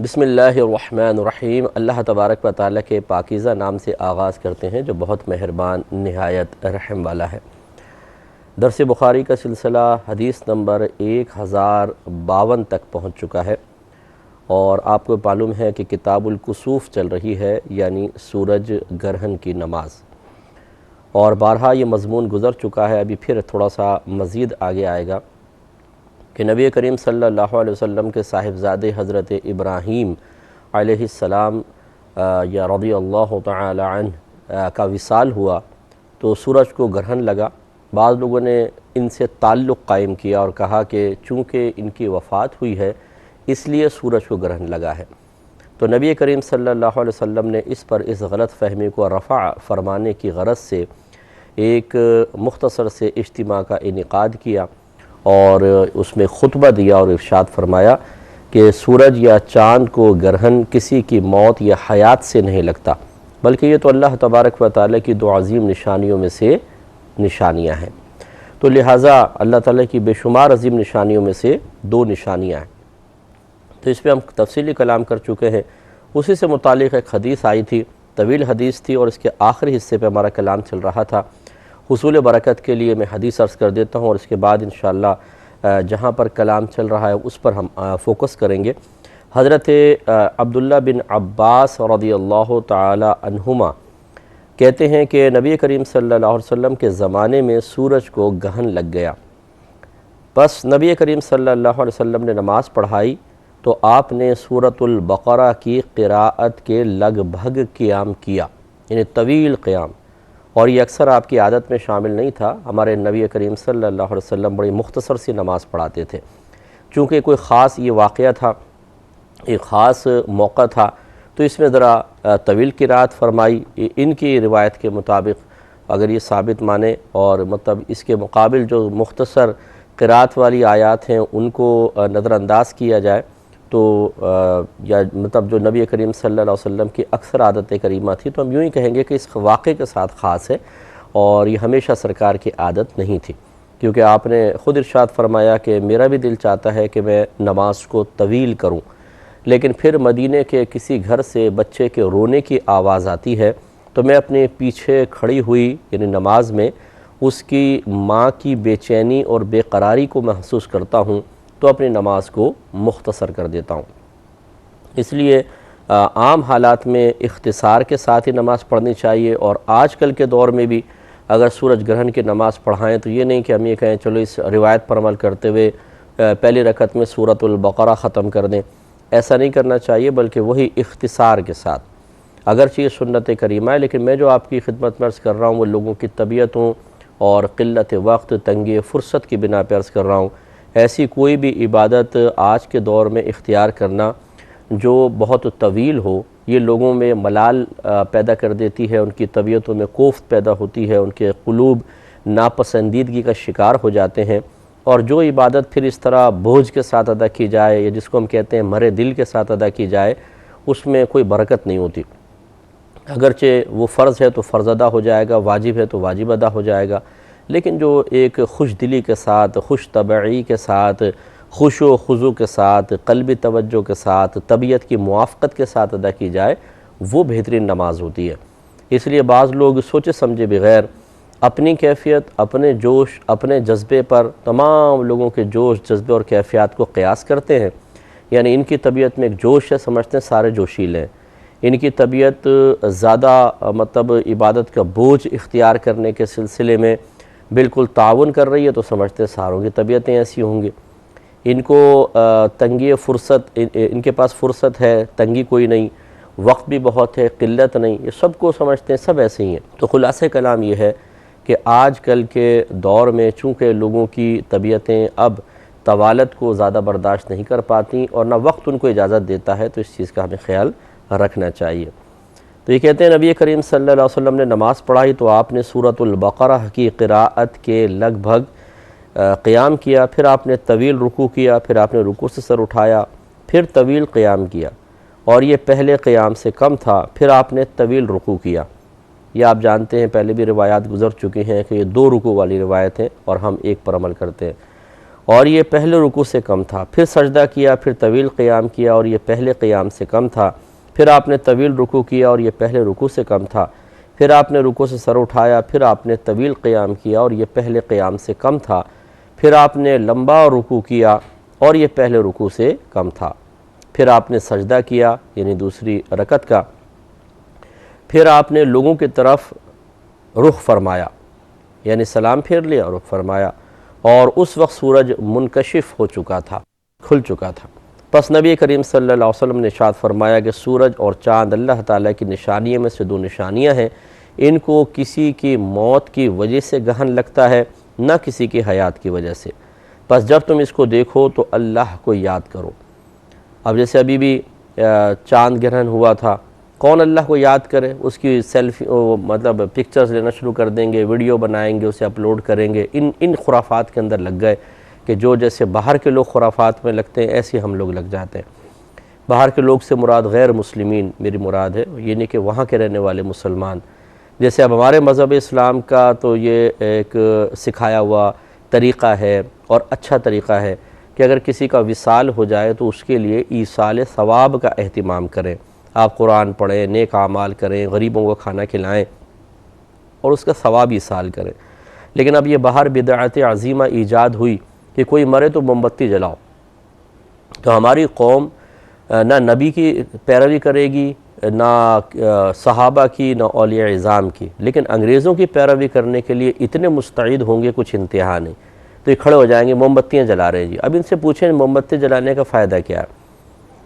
بسم اللہ الرحمن الرحیم۔ اللہ تبارک و تعالیٰ کے پاکیزہ نام سے آغاز کرتے ہیں جو بہت مہربان نہایت رحم والا ہے۔ درس بخاری کا سلسلہ حدیث نمبر 1052 تک پہنچ چکا ہے، اور آپ کو معلوم ہے کہ کتاب الکسوف چل رہی ہے، یعنی سورج گرہن کی نماز، اور بارہا یہ مضمون گزر چکا ہے۔ ابھی پھر تھوڑا سا مزید آگے آئے گا کہ نبی کریم صلی اللہ علیہ وسلم کے صاحبزادے حضرت ابراہیم علیہ السلام یا رضی اللہ تعالی عنہ کا وصال ہوا تو سورج کو گرہن لگا۔ بعض لوگوں نے ان سے تعلق قائم کیا اور کہا کہ چونکہ ان کی وفات ہوئی ہے اس لیے سورج کو گرہن لگا ہے، تو نبی کریم صلی اللہ علیہ وسلم نے اس پر اس غلط فہمی کو رفع فرمانے کی غرض سے ایک مختصر سے اجتماع کا انعقاد کیا، اور اس میں خطبہ دیا اور ارشاد فرمایا کہ سورج یا چاند کو گرہن کسی کی موت یا حیات سے نہیں لگتا، بلکہ یہ تو اللہ تبارک و تعالیٰ کی دو عظیم نشانیوں میں سے نشانیاں ہیں، تو لہٰذا اللہ تعالیٰ کی بے شمار عظیم نشانیوں میں سے دو نشانیاں ہیں۔ تو اس پہ ہم تفصیلی کلام کر چکے ہیں۔ اسی سے متعلق ایک حدیث آئی تھی، طویل حدیث تھی، اور اس کے آخری حصے پہ ہمارا کلام چل رہا تھا۔ حصول برکت کے لیے میں حدیث عرض کر دیتا ہوں، اور اس کے بعد انشاءاللہ جہاں پر کلام چل رہا ہے اس پر ہم فوکس کریں گے۔ حضرت عبداللہ بن عباس رضی اللہ تعالی عنہما کہتے ہیں کہ نبی کریم صلی اللہ علیہ وسلم کے زمانے میں سورج کو گرہن لگ گیا، بس نبی کریم صلی اللہ علیہ وسلم نے نماز پڑھائی تو آپ نے سورۃ البقرہ کی قراءت کے لگ بھگ قیام کیا، یعنی طویل قیام، اور یہ اکثر آپ کی عادت میں شامل نہیں تھا۔ ہمارے نبی کریم صلی اللہ علیہ وسلم بڑی مختصر سی نماز پڑھاتے تھے، چونکہ کوئی خاص یہ واقعہ تھا، ایک خاص موقع تھا، تو اس میں ذرا طویل قراءت فرمائی۔ ان کی روایت کے مطابق اگر یہ ثابت مانے، اور مطلب اس کے مقابل جو مختصر قراءت والی آیات ہیں ان کو نظر انداز کیا جائے تو یا مطلب جو نبی کریم صلی اللہ علیہ وسلم کی اکثر عادت کریمہ تھی، تو ہم یوں ہی کہیں گے کہ اس واقعے کے ساتھ خاص ہے، اور یہ ہمیشہ سرکار کی عادت نہیں تھی، کیونکہ آپ نے خود ارشاد فرمایا کہ میرا بھی دل چاہتا ہے کہ میں نماز کو طویل کروں، لیکن پھر مدینے کے کسی گھر سے بچے کے رونے کی آواز آتی ہے تو میں اپنے پیچھے کھڑی ہوئی یعنی نماز میں اس کی ماں کی بے چینی اور بے قراری کو محسوس کرتا ہوں، تو اپنی نماز کو مختصر کر دیتا ہوں۔ اس لیے عام حالات میں اختصار کے ساتھ ہی نماز پڑھنی چاہیے، اور آج کل کے دور میں بھی اگر سورج گرہن کی نماز پڑھائیں تو یہ نہیں کہ ہم یہ کہیں چلو اس روایت پر عمل کرتے ہوئے پہلی رکعت میں سورۃ البقرہ ختم کر دیں، ایسا نہیں کرنا چاہیے، بلکہ وہی اختصار کے ساتھ۔ اگرچہ یہ سنت کریمہ ہے، لیکن میں جو آپ کی خدمت میں عرض کر رہا ہوں وہ لوگوں کی طبیعتوں اور قلت وقت، تنگی فرصت کی بنا پہ عرض کر رہا ہوں۔ ایسی کوئی بھی عبادت آج کے دور میں اختیار کرنا جو بہت طویل ہو، یہ لوگوں میں ملال پیدا کر دیتی ہے، ان کی طبیعتوں میں کوفت پیدا ہوتی ہے، ان کے قلوب ناپسندیدگی کا شکار ہو جاتے ہیں، اور جو عبادت پھر اس طرح بوجھ کے ساتھ ادا کی جائے، یا جس کو ہم کہتے ہیں مرے دل کے ساتھ ادا کی جائے، اس میں کوئی برکت نہیں ہوتی۔ اگرچہ وہ فرض ہے تو فرض ادا ہو جائے گا، واجب ہے تو واجب ادا ہو جائے گا، لیکن جو ایک خوش دلی کے ساتھ، خوش طبعی کے ساتھ، خوش و خضوع کے ساتھ، قلبی توجہ کے ساتھ، طبیعت کی موافقت کے ساتھ ادا کی جائے، وہ بہترین نماز ہوتی ہے۔ اس لیے بعض لوگ سوچے سمجھے بغیر اپنی کیفیت، اپنے جوش، اپنے جذبے پر تمام لوگوں کے جوش، جذبے اور کیفیات کو قیاس کرتے ہیں، یعنی ان کی طبیعت میں ایک جوش ہے، سمجھتے ہیں سارے جوشیلے ہیں، ان کی طبیعت زیادہ مطلب عبادت کا بوجھ اختیار کرنے کے سلسلے میں بالکل تعاون کر رہی ہے تو سمجھتے ہیں ساروں کی طبیعتیں ایسی ہوں گی، ان کو تنگی فرصت، ان کے پاس فرصت ہے، تنگی کوئی نہیں، وقت بھی بہت ہے، قلت نہیں، یہ سب کو سمجھتے ہیں سب ایسے ہی ہیں۔ تو خلاصہ کلام یہ ہے کہ آج کل کے دور میں چونکہ لوگوں کی طبیعتیں اب طوالت کو زیادہ برداشت نہیں کر پاتی، اور نہ وقت ان کو اجازت دیتا ہے، تو اس چیز کا ہمیں خیال رکھنا چاہیے۔ تو یہ کہتے ہیں نبی کریم صلی اللہ علیہ وسلم نے نماز پڑھائی تو آپ نے سورۃ البقرہ کی قراءت کے لگ بھگ قیام کیا، پھر آپ نے طویل رکوع کیا، پھر آپ نے رکوع سے سر اٹھایا، پھر طویل قیام کیا، اور یہ پہلے قیام سے کم تھا، پھر آپ نے طویل رکوع کیا۔ یہ آپ جانتے ہیں، پہلے بھی روایات گزر چکی ہیں کہ یہ 2 رکوع والی روایت ہے اور ہم ایک پر عمل کرتے ہیں۔ اور یہ پہلے رکوع سے کم تھا، پھر سجدہ کیا، پھر طویل قیام کیا اور یہ پہلے قیام سے کم تھا، پھر آپ نے طویل رکوع کیا اور یہ پہلے رکوع سے کم تھا، پھر آپ نے رکوع سے سر اٹھایا، پھر آپ نے طویل قیام کیا اور یہ پہلے قیام سے کم تھا، پھر آپ نے لمبا رکوع کیا اور یہ پہلے رکوع سے کم تھا، پھر آپ نے سجدہ کیا یعنی دوسری رکعت کا، پھر آپ نے لوگوں کی طرف رخ فرمایا یعنی سلام پھیر لیا اور رخ فرمایا، اور اس وقت سورج منکشف ہو چکا تھا، کھل چکا تھا۔ پس نبی کریم صلی اللہ علیہ وسلم نے ارشاد فرمایا کہ سورج اور چاند اللہ تعالیٰ کی نشانیوں میں سے دو نشانیاں ہیں، ان کو کسی کی موت کی وجہ سے گہن لگتا ہے نہ کسی کی حیات کی وجہ سے، پس جب تم اس کو دیکھو تو اللہ کو یاد کرو۔ اب جیسے ابھی بھی چاند گرہن ہوا تھا، کون اللہ کو یاد کرے؟ اس کی سیلفی مطلب پکچرز لینا شروع کر دیں گے، ویڈیو بنائیں گے، اسے اپلوڈ کریں گے، ان خرافات کے اندر لگ گئے کہ جو جیسے باہر کے لوگ خرافات میں لگتے ہیں ایسے ہم لوگ لگ جاتے ہیں۔ باہر کے لوگ سے مراد غیر مسلمین میری مراد ہے، یہ نہیں کہ وہاں کے رہنے والے مسلمان۔ جیسے اب ہمارے مذہب اسلام کا تو یہ ایک سکھایا ہوا طریقہ ہے اور اچھا طریقہ ہے کہ اگر کسی کا وصال ہو جائے تو اس کے لیے ایصال ثواب کا اہتمام کریں، آپ قرآن پڑھیں، نیک اعمال کریں، غریبوں کو کھانا کھلائیں اور اس کا ثواب ایصال کریں۔ لیکن اب یہ باہر بدعت عظیمہ ایجاد ہوئی کہ کوئی مرے تو موم بتی جلاؤ، تو ہماری قوم نہ نبی کی پیروی کرے گی، نہ صحابہ کی، نہ اولیاء اعظام کی، لیکن انگریزوں کی پیروی کرنے کے لیے اتنے مستعد ہوں گے کچھ انتہا نہیں، تو یہ کھڑے ہو جائیں گے موم بتیاں جلا رہے ہیں جی۔ اب ان سے پوچھیں موم بتی جلانے کا فائدہ کیا ہے؟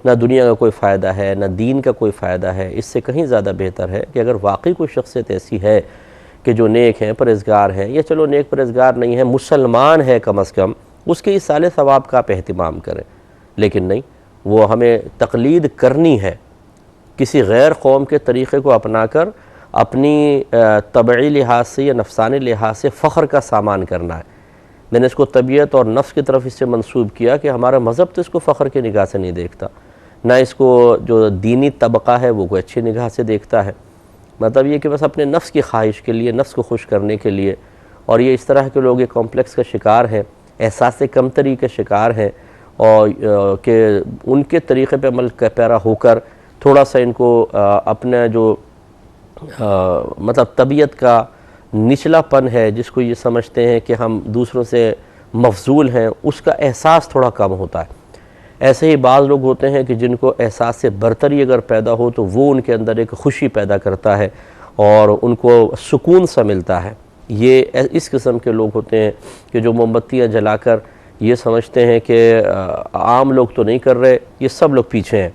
نہ دنیا کا کوئی فائدہ ہے، نہ دین کا کوئی فائدہ ہے۔ اس سے کہیں زیادہ بہتر ہے کہ اگر واقعی کوئی شخصیت ایسی ہے کہ جو نیک ہیں، پرہیزگار ہیں، یا چلو نیک پرہیزگار نہیں ہے، مسلمان ہے کم از کم، اس کے ایصال ثواب کا آپ اہتمام کریں۔ لیکن نہیں، وہ ہمیں تقلید کرنی ہے، کسی غیر قوم کے طریقے کو اپنا کر اپنی طبعی لحاظ سے یا نفسانی لحاظ سے فخر کا سامان کرنا ہے۔ میں نے اس کو طبیعت اور نفس کی طرف اس سے منسوب کیا کہ ہمارا مذہب تو اس کو فخر کی نگاہ سے نہیں دیکھتا، نہ اس کو جو دینی طبقہ ہے وہ کوئی اچھی نگاہ سے دیکھتا ہے۔ مطلب یہ کہ بس اپنے نفس کی خواہش کے لیے، نفس کو خوش کرنے کے لیے، اور یہ اس طرح کے لوگ یہ کمپلیکس کا شکار ہیں، احساس کمتری کے شکار ہیں، اور کہ ان کے طریقے پہ عمل پیرا ہو کر تھوڑا سا ان کو اپنا جو مطلب طبیعت کا نچلا پن ہے، جس کو یہ سمجھتے ہیں کہ ہم دوسروں سے مفضول ہیں، اس کا احساس تھوڑا کم ہوتا ہے۔ ایسے ہی بعض لوگ ہوتے ہیں کہ جن کو احساس سے برتری اگر پیدا ہو تو وہ ان کے اندر ایک خوشی پیدا کرتا ہے اور ان کو سکون سا ملتا ہے۔ یہ اس قسم کے لوگ ہوتے ہیں کہ جو موم بتیاں جلا کر یہ سمجھتے ہیں کہ عام لوگ تو نہیں کر رہے، یہ سب لوگ پیچھے ہیں،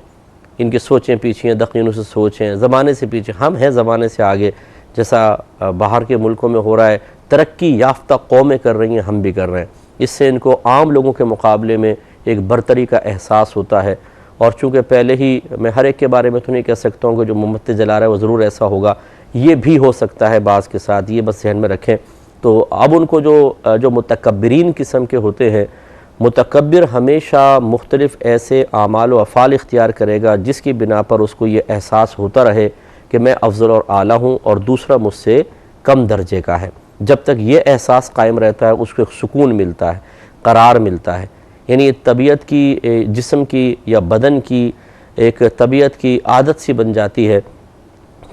ان کی سوچیں پیچھے ہیں، دقیقوں سے سوچ ہیں، زمانے سے پیچھے، ہم ہیں زمانے سے آگے، جیسا باہر کے ملکوں میں ہو رہا ہے، ترقی یافتہ قومیں کر رہی ہیں، ہم بھی کر رہے ہیں۔ اس سے ان کو عام لوگوں کے مقابلے میں ایک برتری کا احساس ہوتا ہے، اور چونکہ پہلے ہی میں ہر ایک کے بارے میں تو نہیں کہہ سکتا ہوں کہ جو موم بتی جلا رہا ہے وہ ضرور ایسا ہوگا، یہ بھی ہو سکتا ہے بعض کے ساتھ، یہ بس ذہن میں رکھیں۔ تو اب ان کو جو متکبرین قسم کے ہوتے ہیں، متکبر ہمیشہ مختلف ایسے اعمال و افعال اختیار کرے گا جس کی بنا پر اس کو یہ احساس ہوتا رہے کہ میں افضل اور اعلیٰ ہوں اور دوسرا مجھ سے کم درجے کا ہے۔ جب تک یہ احساس قائم رہتا ہے اس کو ایک سکون ملتا ہے، قرار ملتا ہے۔ یعنی طبیعت کی، جسم کی یا بدن کی ایک طبیعت کی عادت سی بن جاتی ہے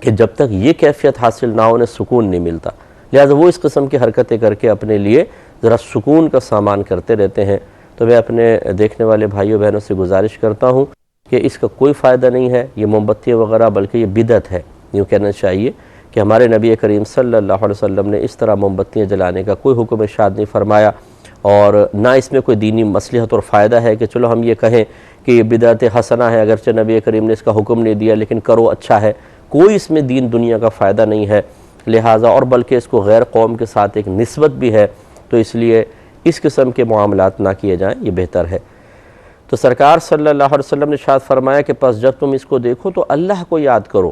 کہ جب تک یہ کیفیت حاصل نہ ہونے سکون نہیں ملتا، لہذا وہ اس قسم کی حرکتیں کر کے اپنے لیے ذرا سکون کا سامان کرتے رہتے ہیں۔ تو میں اپنے دیکھنے والے بھائیوں بہنوں سے گزارش کرتا ہوں کہ اس کا کوئی فائدہ نہیں ہے یہ موم بتیاں وغیرہ، بلکہ یہ بدعت ہے۔ یوں کہنا چاہیے کہ ہمارے نبی کریم صلی اللہ علیہ وسلم نے اس طرح موم بتیاں جلانے کا کوئی حکم ارشاد نہیں فرمایا، اور نہ اس میں کوئی دینی مصلحت اور فائدہ ہے کہ چلو ہم یہ کہیں کہ یہ بدعت حسنہ ہے، اگرچہ نبی کریم نے اس کا حکم نہیں دیا لیکن کرو اچھا ہے، کوئی اس میں دین دنیا کا فائدہ نہیں ہے، لہٰذا اور بلکہ اس کو غیر قوم کے ساتھ ایک نسبت بھی ہے، تو اس لیے اس قسم کے معاملات نہ کیے جائیں، یہ بہتر ہے۔ تو سرکار صلی اللہ علیہ وسلم نے ارشاد فرمایا کہ پس جب تم اس کو دیکھو تو اللہ کو یاد کرو۔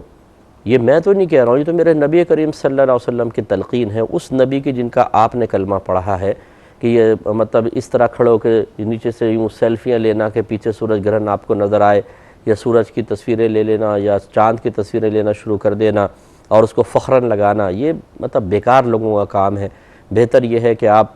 یہ میں تو نہیں کہہ رہا ہوں، یہ تو میرے نبی کریم صلی اللہ علیہ وسلم کی تلقین ہے، اس نبی کی جن کا آپ نے کلمہ پڑھا ہے کہ یہ مطلب اس طرح کھڑے ہو کے نیچے سے یوں سیلفیاں لینا کہ پیچھے سورج گرہن آپ کو نظر آئے، یا سورج کی تصویریں لے لینا یا چاند کی تصویریں لینا شروع کر دینا اور اس کو فخراً لگانا، یہ مطلب بیکار لوگوں کا کام ہے۔ بہتر یہ ہے کہ آپ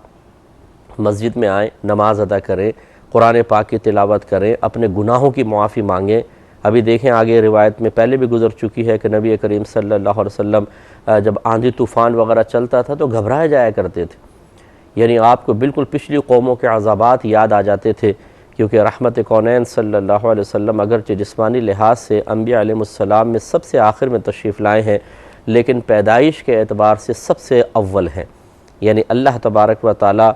مسجد میں آئیں، نماز ادا کریں، قرآن پاک کی تلاوت کریں، اپنے گناہوں کی معافی مانگیں۔ ابھی دیکھیں آگے روایت میں پہلے بھی گزر چکی ہے کہ نبی کریم صلی اللہ علیہ وسلم جب آندھی طوفان وغیرہ چلتا تھا تو گھبرائے جایا کرتے تھے، یعنی آپ کو بالکل پچھلی قوموں کے عذابات یاد آ جاتے تھے، کیونکہ رحمت کونین صلی اللہ علیہ وسلم اگرچہ جسمانی لحاظ سے انبیاء علیہ السلام میں سب سے آخر میں تشریف لائے ہیں، لیکن پیدائش کے اعتبار سے سب سے اول ہیں، یعنی اللہ تبارک و تعالیٰ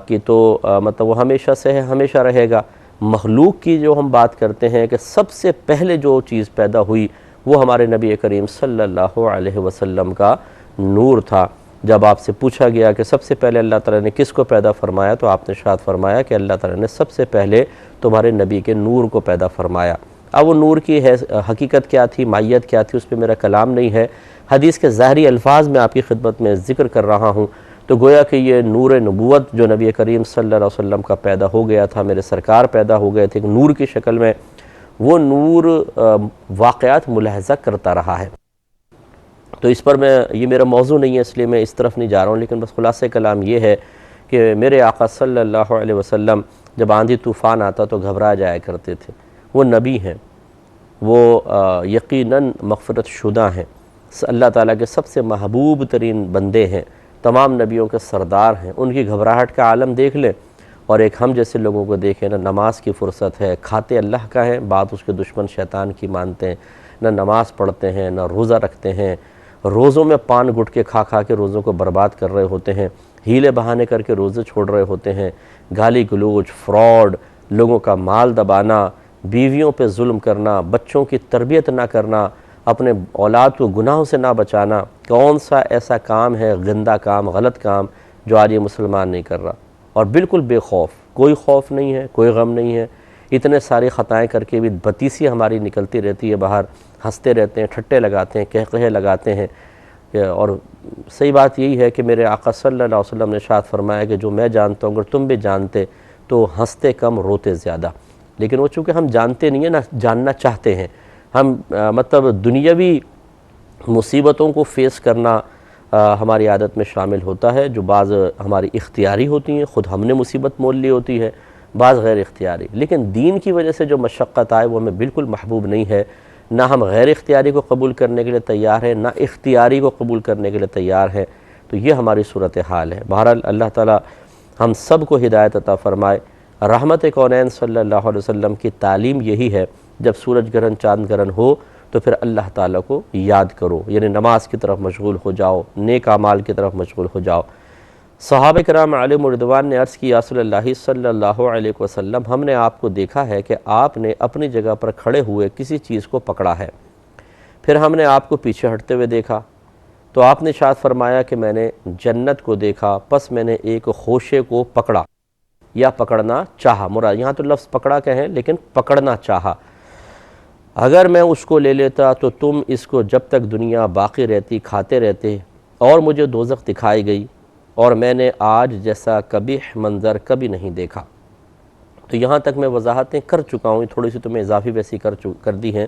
کی تو مطلب وہ ہمیشہ سے ہے، ہمیشہ رہے گا۔ مخلوق کی جو ہم بات کرتے ہیں کہ سب سے پہلے جو چیز پیدا ہوئی وہ ہمارے نبی کریم صلی اللہ علیہ وسلم کا نور تھا۔ جب آپ سے پوچھا گیا کہ سب سے پہلے اللہ تعالیٰ نے کس کو پیدا فرمایا، تو آپ نے ارشاد فرمایا کہ اللہ تعالیٰ نے سب سے پہلے تمہارے نبی کے نور کو پیدا فرمایا۔ اب وہ نور کی حقیقت کیا تھی، ماہیت کیا تھی، اس پہ میرا کلام نہیں ہے، حدیث کے ظاہری الفاظ میں آپ کی خدمت میں ذکر کر رہا ہوں۔ تو گویا کہ یہ نور نبوت جو نبی کریم صلی اللہ علیہ وسلم کا پیدا ہو گیا تھا، میرے سرکار پیدا ہو گئے تھے ایک نور کی شکل میں، وہ نور واقعات ملاحظہ کرتا رہا ہے۔ تو اس پر یہ میرا موضوع نہیں ہے، اس لیے میں اس طرف نہیں جا رہا ہوں، لیکن بس خلاصہ کلام یہ ہے کہ میرے آقا صلی اللہ علیہ وسلم جب آندھی طوفان آتا تو گھبرا جایا کرتے تھے۔ وہ نبی ہیں، وہ یقیناً مغفرت شدہ ہیں، اللہ تعالیٰ کے سب سے محبوب ترین بندے ہیں، تمام نبیوں کے سردار ہیں۔ ان کی گھبراہٹ کا عالم دیکھ لیں اور ایک ہم جیسے لوگوں کو دیکھیں، نہ نماز کی فرصت ہے، کھاتے اللہ کا ہے، بات اس کے دشمن شیطان کی مانتے ہیں، نہ نماز پڑھتے ہیں، نہ روزہ رکھتے ہیں، روزوں میں پان گٹکے کھا کھا کے روزوں کو برباد کر رہے ہوتے ہیں، ہیلے بہانے کر کے روزے چھوڑ رہے ہوتے ہیں، گالی گلوچ، فراڈ، لوگوں کا مال دبانا، بیویوں پہ ظلم کرنا، بچوں کی تربیت نہ کرنا، اپنے اولاد کو گناہوں سے نہ بچانا، کون سا ایسا کام ہے، گندہ کام، غلط کام جو آج یہ مسلمان نہیں کر رہا، اور بالکل بے خوف، کوئی خوف نہیں ہے، کوئی غم نہیں ہے، اتنے ساری خطائیں کر کے بھی بتیسی ہماری نکلتی رہتی ہے باہر، ہنستے رہتے ہیں، ٹھٹے لگاتے ہیں، قہقہے لگاتے ہیں۔ اور صحیح بات یہی ہے کہ میرے آقا صلی اللہ علیہ وسلم نے ارشاد فرمایا کہ جو میں جانتا ہوں اگر تم بھی جانتے تو ہنستے کم روتے زیادہ، لیکن وہ چونکہ ہم جانتے نہیں ہیں، نہ جاننا چاہتے ہیں، ہم مطلب دنیاوی مصیبتوں کو فیس کرنا ہماری عادت میں شامل ہوتا ہے، جو بعض ہماری اختیاری ہوتی ہیں، خود ہم نے مصیبت مول لی ہوتی ہے، بعض غیر اختیاری، لیکن دین کی وجہ سے جو مشقت آئے وہ ہمیں بالکل محبوب نہیں ہے، نہ ہم غیر اختیاری کو قبول کرنے کے لیے تیار ہیں، نہ اختیاری کو قبول کرنے کے لیے تیار ہیں، تو یہ ہماری صورتحال ہے۔ بہرحال اللہ تعالی ہم سب کو ہدایت عطا فرمائے۔ رحمت کونین صلی اللہ علیہ وسلم کی تعلیم یہی ہے، جب سورج گرہن چاند گرہن ہو تو پھر اللہ تعالیٰ کو یاد کرو، یعنی نماز کی طرف مشغول ہو جاؤ، نیک اعمال کی طرف مشغول ہو جاؤ۔ صحابہ کرام علیہم رضوان نے عرض کی یا رسول اللہ صلی اللہ علیہ وسلم، ہم نے آپ کو دیکھا ہے کہ آپ نے اپنی جگہ پر کھڑے ہوئے کسی چیز کو پکڑا ہے، پھر ہم نے آپ کو پیچھے ہٹتے ہوئے دیکھا تو آپ نے ارشاد فرمایا کہ میں نے جنت کو دیکھا، پس میں نے ایک خوشے کو پکڑا یا پکڑنا چاہا، مراد یہاں تو لفظ پکڑا کہیں لیکن پکڑنا چاہا، اگر میں اس کو لے لیتا تو تم اس کو جب تک دنیا باقی رہتی کھاتے رہتے، اور مجھے دوزخ دکھائی گئی اور میں نے آج جیسا قبیح منظر کبھی نہیں دیکھا۔ تو یہاں تک میں وضاحتیں کر چکا ہوں، تھوڑی سی تو میں اضافی ویسی کر دی ہیں،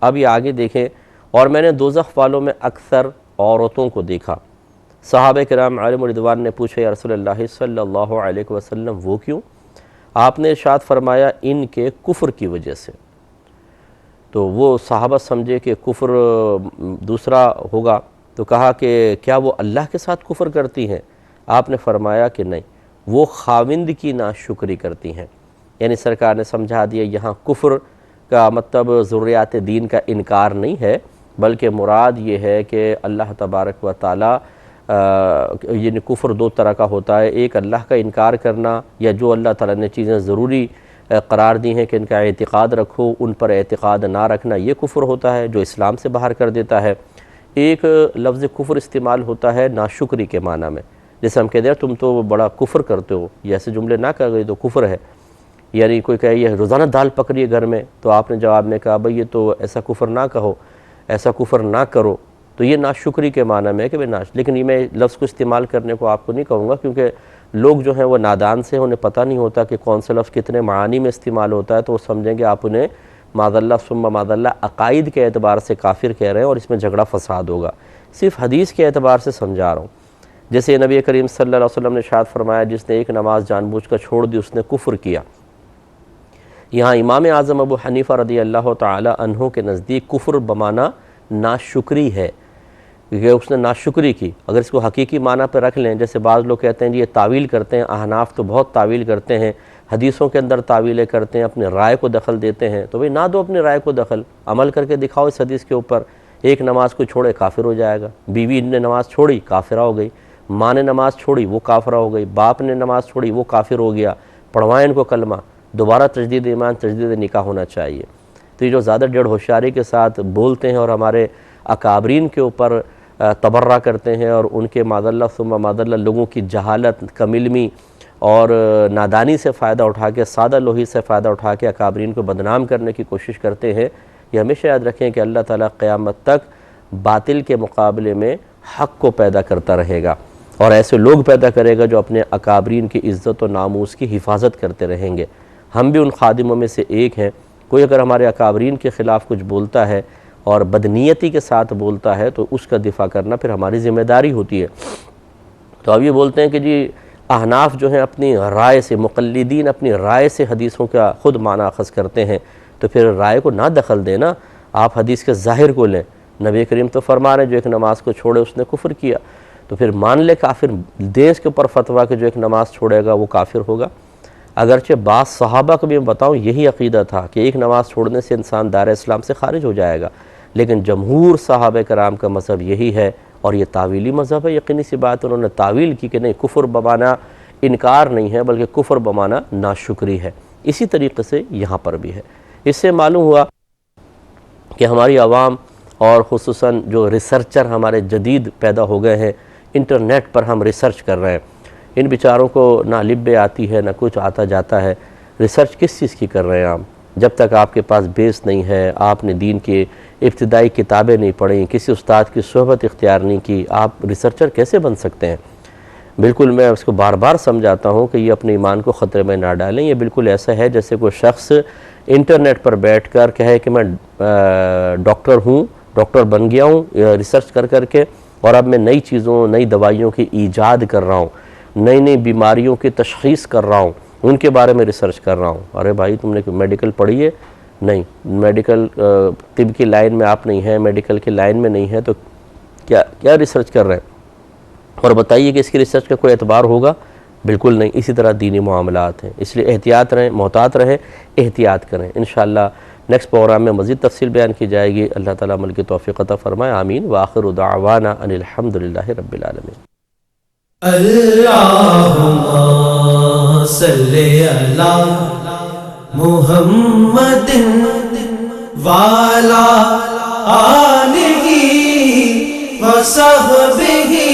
اب یہ آگے دیکھیں۔ اور میں نے دوزخ والوں میں اکثر عورتوں کو دیکھا۔ صحابہ کرام علیہم رضوان نے پوچھا یا رسول اللہ صلی اللہ علیہ وسلم وہ کیوں؟ آپ نے ارشاد فرمایا ان کے کفر کی وجہ سے۔ تو وہ صحابہ سمجھے کہ کفر دوسرا ہوگا، تو کہا کہ کیا وہ اللہ کے ساتھ کفر کرتی ہیں؟ آپ نے فرمایا کہ نہیں، وہ خاوند کی ناشکری کرتی ہیں، یعنی سرکار نے سمجھا دیا یہاں کفر کا مطلب ضروریات دین کا انکار نہیں ہے، بلکہ مراد یہ ہے کہ اللہ تبارک و تعالی یعنی کفر دو طرح کا ہوتا ہے، ایک اللہ کا انکار کرنا، یا جو اللہ تعالیٰ نے چیزیں ضروری قرار دی ہیں کہ ان کا اعتقاد رکھو، ان پر اعتقاد نہ رکھنا، یہ کفر ہوتا ہے جو اسلام سے باہر کر دیتا ہے۔ ایک لفظ کفر استعمال ہوتا ہے ناشکری کے معنی میں، جیسے ہم کہتے ہیں تم تو بڑا کفر کرتے ہو، یہ ایسے جملے نہ کہہ گئی تو کفر ہے، یعنی کوئی کہے یہ روزانہ دال پکڑیے گھر میں، تو آپ نے جواب میں کہا بھئی یہ تو ایسا کفر نہ کہو، ایسا کفر نہ کرو، تو یہ ناشکری کے معنی میں ہے کہ لیکن یہ میں لفظ کو استعمال کرنے کو آپ کو نہیں کہوں گا، کیونکہ لوگ جو ہیں وہ نادان سے انہیں پتہ نہیں ہوتا کہ کون سا لفظ کتنے معانی میں استعمال ہوتا ہے، تو وہ سمجھیں گے آپ انہیں معاذ اللہ ثم معاذ اللہ عقائد کے اعتبار سے کافر کہہ رہے ہیں اور اس میں جھگڑا فساد ہوگا۔ صرف حدیث کے اعتبار سے سمجھا رہا ہوں۔ جیسے نبی کریم صلی اللہ علیہ وسلم نے ارشاد فرمایا جس نے ایک نماز جان بوجھ کر چھوڑ دی اس نے کفر کیا۔ یہاں امام اعظم ابو حنیفہ رضی اللہ تعالی عنہ کے نزدیک کفر بمانا ناشکری ہے، کہ اس نے ناشکری کی۔ اگر اس کو حقیقی معنی پہ رکھ لیں، جیسے بعض لوگ کہتے ہیں جی یہ تعویل کرتے ہیں، احناف تو بہت تعویل کرتے ہیں، حدیثوں کے اندر تعویلیں کرتے ہیں، اپنی رائے کو دخل دیتے ہیں، تو بھئی نہ دو اپنی رائے کو دخل، عمل کر کے دکھاؤ اس حدیث کے اوپر۔ ایک نماز کو چھوڑے کافر ہو جائے گا، بیوی نے نماز چھوڑی کافرہ ہو گئی، ماں نے نماز چھوڑی وہ کافرہ ہو گئی، باپ نے نماز چھوڑی وہ کافر ہو گیا، پڑھوائیں ان کو کلمہ، دوبارہ تجدید ایمان تجدید نکاح ہونا چاہیے۔ تو یہ جو زیادہ ڈیڑھ ہوشیاری کے ساتھ بولتے ہیں اور ہمارے اکابرین کے اوپر تبرہ کرتے ہیں اور ان کے معذاللہ ثم معذاللہ لوگوں کی جہالت، کم علمی اور نادانی سے فائدہ اٹھا کے، سادہ لوہی سے فائدہ اٹھا کے اکابرین کو بدنام کرنے کی کوشش کرتے ہیں، یہ ہمیشہ یاد رکھیں کہ اللہ تعالیٰ قیامت تک باطل کے مقابلے میں حق کو پیدا کرتا رہے گا، اور ایسے لوگ پیدا کرے گا جو اپنے اکابرین کی عزت و ناموس کی حفاظت کرتے رہیں گے۔ ہم بھی ان خادموں میں سے ایک ہیں۔ کوئی اگر ہمارے اکابرین کے خلاف کچھ بولتا ہے اور بدنیتی کے ساتھ بولتا ہے تو اس کا دفاع کرنا پھر ہماری ذمہ داری ہوتی ہے۔ تو اب یہ بولتے ہیں کہ جی احناف جو ہیں اپنی رائے سے، مقلدین اپنی رائے سے حدیثوں کا خود معنی اخذ کرتے ہیں، تو پھر رائے کو نہ دخل دینا، آپ حدیث کے ظاہر کو لیں۔ نبی کریم تو فرما رہے ہیں جو ایک نماز کو چھوڑے اس نے کفر کیا، تو پھر مان لے کافر، دیں اس کے اوپر فتویٰ کہ جو ایک نماز چھوڑے گا وہ کافر ہوگا۔ اگرچہ بعض صحابہ کو بھی میں بتاؤں یہی عقیدہ تھا کہ ایک نماز چھوڑنے سے انسان دائرہ اسلام سے خارج ہو جائے گا، لیکن جمہور صحابہ کرام کا مذہب یہی ہے، اور یہ تعویلی مذہب ہے، یقینی سی بات انہوں نے تعویل کی کہ نہیں، کفر بمانا انکار نہیں ہے بلکہ کفر بمانا ناشکری ہے۔ اسی طریقے سے یہاں پر بھی ہے۔ اس سے معلوم ہوا کہ ہماری عوام اور خصوصاً جو ریسرچر ہمارے جدید پیدا ہو گئے ہیں، انٹرنیٹ پر ہم ریسرچ کر رہے ہیں، ان بیچاروں کو نہ لبے آتی ہے نہ کچھ آتا جاتا ہے۔ ریسرچ کس چیز کی کر رہے ہیں آپ؟ جب تک آپ کے پاس بیس نہیں ہے، آپ نے دین کی ابتدائی کتابیں نہیں پڑھیں، کسی استاد کی صحبت اختیار نہیں کی، آپ ریسرچر کیسے بن سکتے ہیں؟ بالکل میں اس کو بار بار سمجھاتا ہوں کہ یہ اپنے ایمان کو خطرے میں نہ ڈالیں۔ یہ بالکل ایسا ہے جیسے کوئی شخص انٹرنیٹ پر بیٹھ کر کہے کہ میں ڈاکٹر ہوں، ڈاکٹر بن گیا ہوں ریسرچ کر کے، اور اب میں نئی چیزوں، نئی دوائیوں کی ایجاد کر رہا ہوں، نئی نئی بیماریوں کی تشخیص کر رہا ہوں، ان کے بارے میں ریسرچ کر رہا ہوں۔ ارے بھائی تم نے میڈیکل پڑھی ہے؟ نہیں، میڈیکل طب کی لائن میں آپ نہیں ہیں، میڈیکل کی لائن میں نہیں ہے، تو کیا ریسرچ کر رہے ہیں؟ اور بتائیے کہ اس کی ریسرچ کا کوئی اعتبار ہوگا؟ بالکل نہیں۔ اسی طرح دینی معاملات ہیں، اس لیے احتیاط رہیں، محتاط رہیں، احتیاط کریں۔ انشاءاللہ نیکسٹ پروگرام میں مزید تفصیل بیان کی جائے گی۔ اللہ تعالیٰ عمل کی توفیق عطا فرمائے، آمین۔ وآخر دعوانا ان الحمدللہ رب العالمین۔ اللہم صلی علی محمد وعلی آلہ وصحبہ